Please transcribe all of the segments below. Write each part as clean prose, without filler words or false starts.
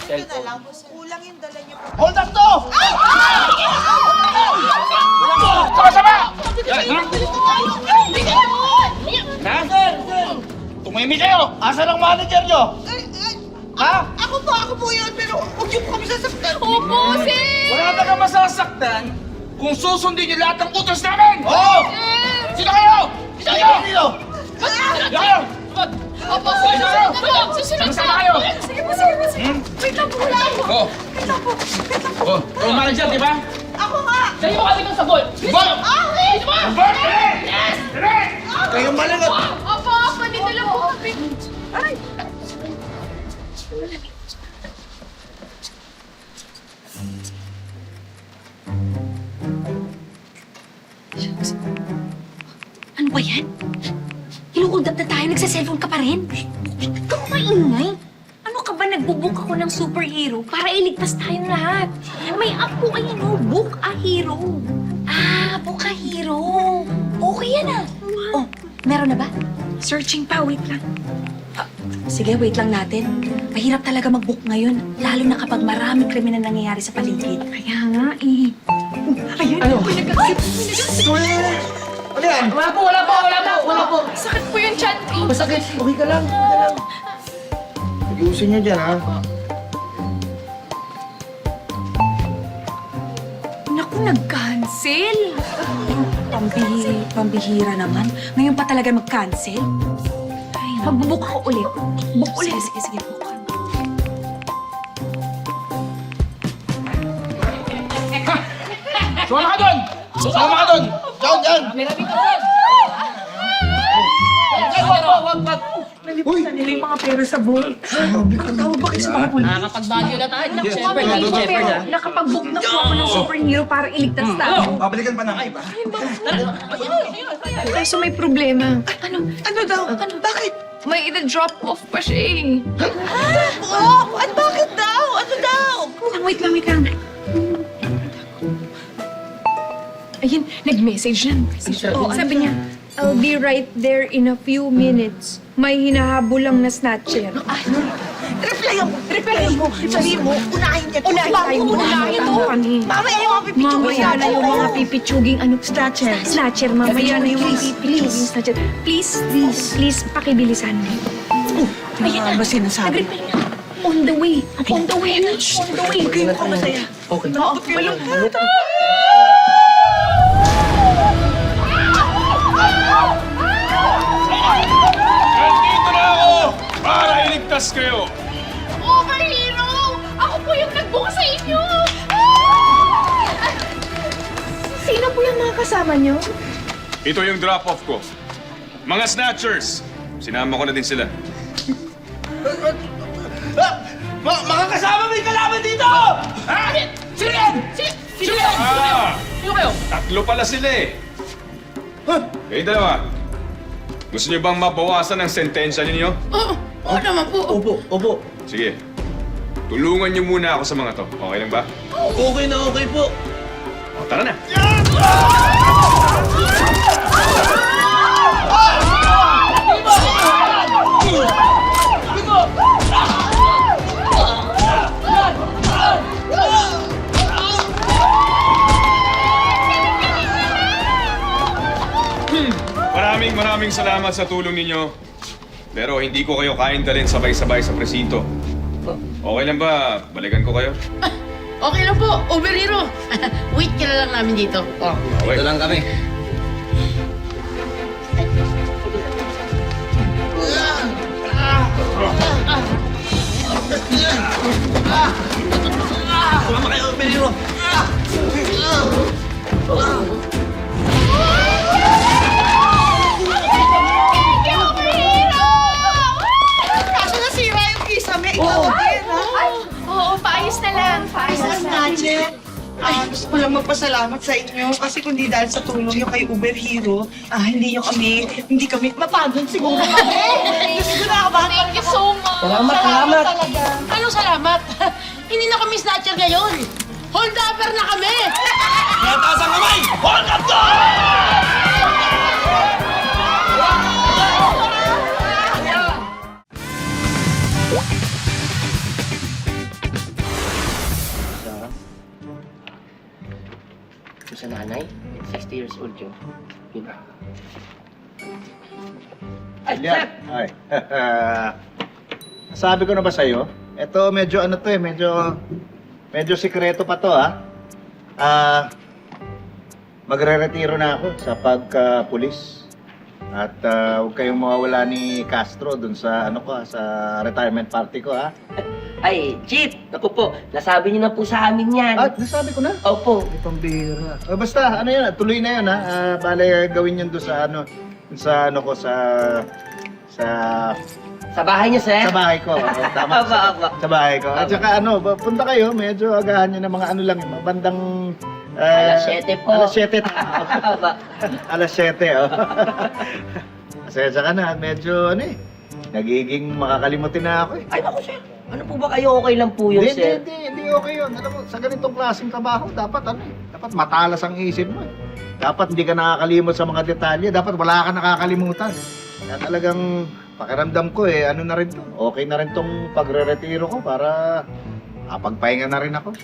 cellphone. Kulang yung dala niyo. Hold up to! Sama-sama! Ha? Tumimik kayo! Asan ang manager nyo? Ha? Ako po yun, pero huwag niyo po kami sasaktan. Opo, sir! Wala na kang masasaktan kung susundin niyo lahat ng utos namin! Oo! Sino kayo? Sino kayo? Sino kayo? Opo, susunod na po! Susunod Sama na! kayo! Sige po, sige po, sige po! Wait lang po, wala po! Oh, Wait lang po. oh, ikaw ang manager, di ba? Ako nga! Sa'yo mo kami ng sabol! Bol! Dito mo! Bol! Yes! Kayong malingat! Opo, opo, dito lang po kami! Aray! Ano ba yan? Inuhold up na tayo, nagsa-cellphone ka pa rin? Huwag ka maingay. Ano ka ba, nagbubook ako ng superhero para iligtas tayong lahat? May app po kayo, no? Book a Hero. Ah, Book a Hero. Okay yan ah. Oh, meron na ba? Searching pa, wait lang. Ah, sige, wait lang natin. Mahirap talaga mag-book ngayon, lalo na kapag maraming krimen na nangyayari sa paligid. Kaya nga eh. Ayun, Ano? may nagkakasip. Ano yan? Wala po! Sakit po yung chan ko! Masakit. Okay ka lang. Ayusin nyo dyan, ha? Naku, nag-cancel! Pambihira naman. Ngayon pa talaga mag-cancel? Ay, magbubook ako ulit. Book ulit. Sige, book. Sumama ka doon! Sumama ka doon! Diyan! Uy! Nila yung mga pera sa vault. Tawag ba kayo sa mga pulis? Nakakapag-bagyo na tayo. Nakapag-book na po ako ng superhero para iligtas tayo. Babalikan pa na kayo ba? Kaso may problema. Ano daw? Bakit? May ina-drop off pa siya eh. Oh! At bakit daw? Ano daw? Wait lang. Ayun, nag-message lang. Sabi niya, I'll be right there in a few minutes. May hinahabol lang na snatcher. Replyan mo. Sabihin mo, unahin niya. Unahin mo kami. Mamaya yung mga pipicture Mamaya na yung mga pipitsuging snatcher. Snatcher, mamaya na yung mga pipitsuging snatcher. Please, pakibilisan. Ano ba sinasabi? Nag-reply na. On the way. Kayo ko masaya. Okay. Oo, malungkot. Nandito na ako para iligtas kayo! Overhero! Ako po yung nagbuka sa inyo! Sino po yung mga kasama niyo? Ito yung drop-off ko. Mga snatchers! Sinama ko na din sila. Mga kasama may kalaban dito! Ha? Sino yan? Sino yan? Sino kayo? Tatlo pala sila eh. Kayo dalawa, gusto niyo bang mabawasan ang sentensya ninyo? Oo naman po. Opo. Sige, tulungan niyo muna ako sa mga to. Okay lang ba? Okay na okay po. O, tara na. Maraming salamat sa tulong ninyo. Pero hindi ko kayo kain dalhin sabay-sabay sa presinto. Okay lang ba? Balikan ko kayo? Okay lang po, overhero. Wait ka na lang namin dito. Oh. Okay. Ito lang kami. Sumama kayo, Pedro. Kaso nasira yung kisame. Ikaw din, ha? Oo, paayos na lang. Snatcher. Gusto ko lang magpasalamat sa inyo kasi kung di dahil sa tulong nyo kay Uber Hero, hindi kami mapagod siguro kami. Gusto na ako ba? Thank you so much. Salamat. Anong salamat? Hindi na kami snatcher ngayon. Hold upper na kami! Kaya taas ang kamay! Hold up to! years old yun. Yun. Yan. Ay. Sabi ko na ba sa'yo? Ito medyo ano to eh, medyo sikreto pa to ha. Magre-retiro na ako sa pagka-pulis. At huwag kayong mawawala ni Castro dun sa ano ko, sa retirement party ko ha. Ay, Chief! Naku po, nasabi niyo na po sa amin yan. At nasabi ko na. Opo. Itong bira. Basta ano yan, tuloy na yun ha. Bale gawin yun doon sa ano, Sa bahay niyo, sir? sa bahay ko. Oo, tama. Aba. Sa bahay ko. At saka ano, punta kayo, medyo agahan nyo ng mga ano lang, mga bandang... Alas 7 po. Alas 7. Aba. Alas 7, oh. Pasensya ka na, medyo ano eh, nagiging makakalimutin na ako eh. Ay, naku, sir. Ano po ba kayo? Okay lang po yun, sir? Hindi okay yun. Alam mo, sa ganitong klaseng trabaho, dapat ano eh, dapat matalas ang isip mo eh. Dapat hindi ka nakakalimot sa mga detalye, dapat wala ka nakakalimutan. Kaya talagang pakiramdam ko eh, ano na rin to, okay na rin tong pagre-retiro ko para pagpahinga na rin ako.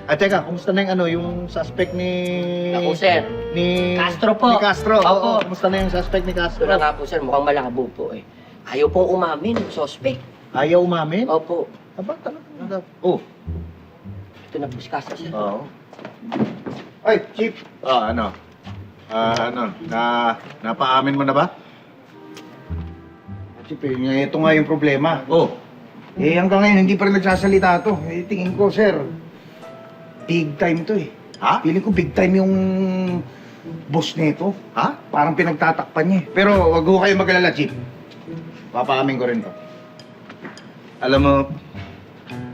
At teka, kumusta na yung ano, yung suspect ni... Naku, sir. Ni... Castro po. Ni Castro. Opo. Oo, kumusta na yung suspect ni Castro? Ito na nga po, sir. Mukhang malabo po eh. Ayaw pong umamin, suspect. Ayaw umamin? Opo. Aba, talaga. Oh. Ito na po si Castro, sir. Oo. Ay, Chief. Ano? Napaamin mo na ba? Chief, ito nga yung problema. Oh. Hanggang ngayon, hindi pa rin nagsasalita to. Tingin ko, sir, big time to eh. Ha? Feeling ko big time yung boss nito. Ha? Parang pinagtatakpan niya eh. Pero wag ho kayo mag-alala, Chief. Papaamin ko rin to. Alam mo,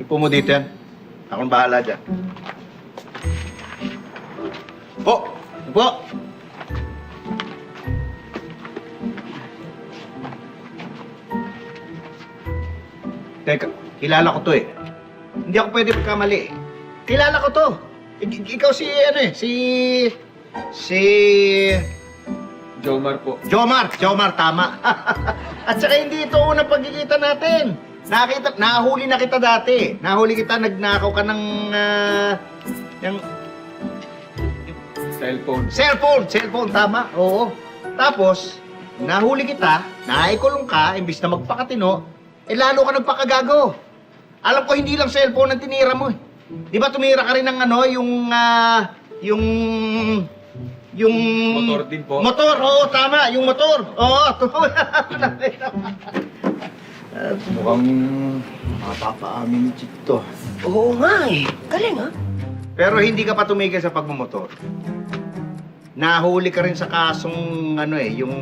ipo mo dito yan. Akong bahala dyan. Po! Po! Teka, kilala ko to eh. Hindi ako pwede magkamali eh. Kilala ko to. Ikaw si ano eh, si... Jomar po. Jomar, tama. At saka hindi ito unang pagkikita natin. Nahuli na kita dati. Nahuli kita, nagnakaw ka ng Cellphone, tama. Oo. Tapos, nahuli kita, naikulong ka, imbis na magpakatino, lalo ka nagpakagago. Alam ko hindi lang cellphone ang tinira mo eh. Di ba tumira ka rin ng ano, yung Motor din po. Motor, oo, tama, yung motor. Oo, Mukhang mapapaamin ni Chief to. Oo nga eh. Galing, ha? Pero hindi ka pa tumigil sa pagmumotor. Nahuli ka rin sa kasong ano eh, yung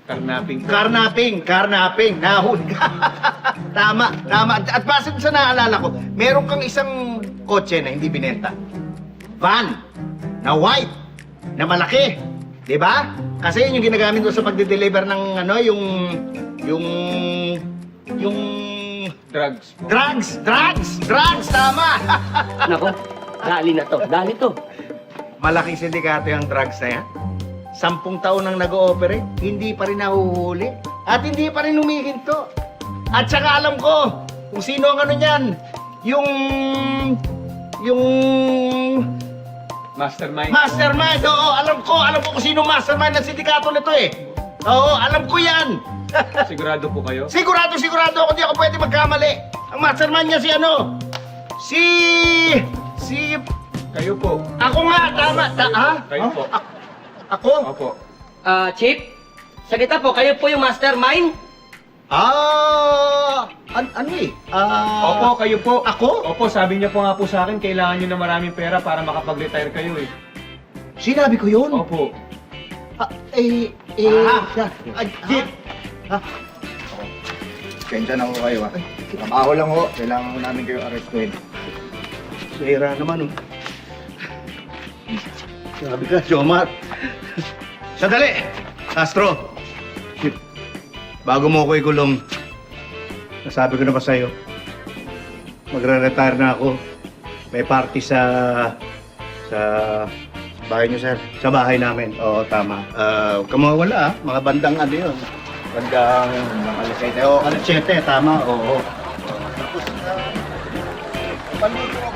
Karnaping. Nahuli ka. Tama. At base sa naalala ko, meron kang isang kotse na hindi binenta. Van na white, na malaki. 'Di ba? Kasi yun yung ginagamit mo sa pagde-deliver ng ano, yung drugs, tama. Naku, dali na to. Dali to. Malaking sindikato yung drugs na yan. 10 taon nang nag-ooperate, hindi pa rin nahuhuli. At hindi pa rin humihinto. At saka alam ko kung sino ang ano niyan. Yung Mastermind, oo, alam ko kung sino mastermind ng sindikato nito eh. Oo, alam ko yan. Sigurado po kayo? Sigurado ako, di ako pwede magkamali. Ang mastermind niya si ano? Si... Kayo po. Ako nga, tama. Kayo po. Ako? Opo. Chief, sagita po, kayo po yung mastermind? Ano eh? Opo, kayo po. Ako? Opo, sabi niya po nga po sa akin, kailangan niyo na maraming pera para makapag-retire kayo eh. Sinabi ko yun? Opo. Jeep! Kensya na ho kayo, ha? Trabaho lang ho. Kailangan ho namin kayo arrestuhin. Sira naman, oh. Sabi ka, Jomar. Sandali! Castro! Jeep, bago mo ako ikulong, nasabi ko na ba sa'yo, magre-retire na ako. May party sa Bahay niyo, sir. Sa bahay namin. Oo, tama. Huwag ka mawawala, ah. Mga bandang ano yun. Bandang alas 7. Oo, alas 7, tama. Oo. Tapos, paluto ako